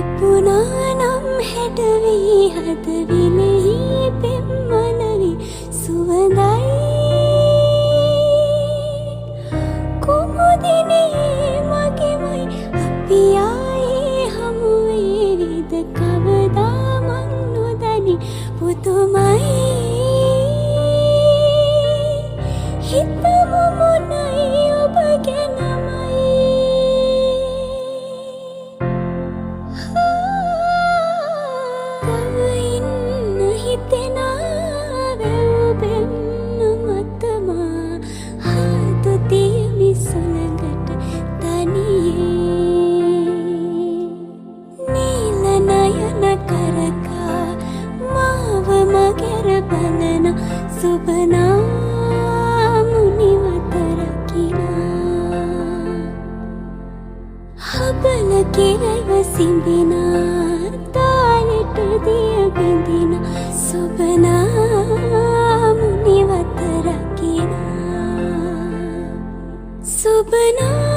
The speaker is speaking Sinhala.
ඉපුනානම් හැඩවී හදවිලෙහි පෙම්මනවි සුවඳයි කුමුදිනේ මගෙමයි අපි ආයේ හමුවේවිද කවදා මං නොදනි පුදුමයි හිතමු මොනයි ඔබ ගැනමයි තව ඉන්න හිතෙනා වැව්බෙන්න මතමා හාතු තියමි සුළඟට තනියේ නීල නයන කරකා මාව මගෙර බලන සුබනා හබල කෙරව සිඹිනා තාලෙට දිය බිඳින සුබනා මුනිවත රකිනා සුබනා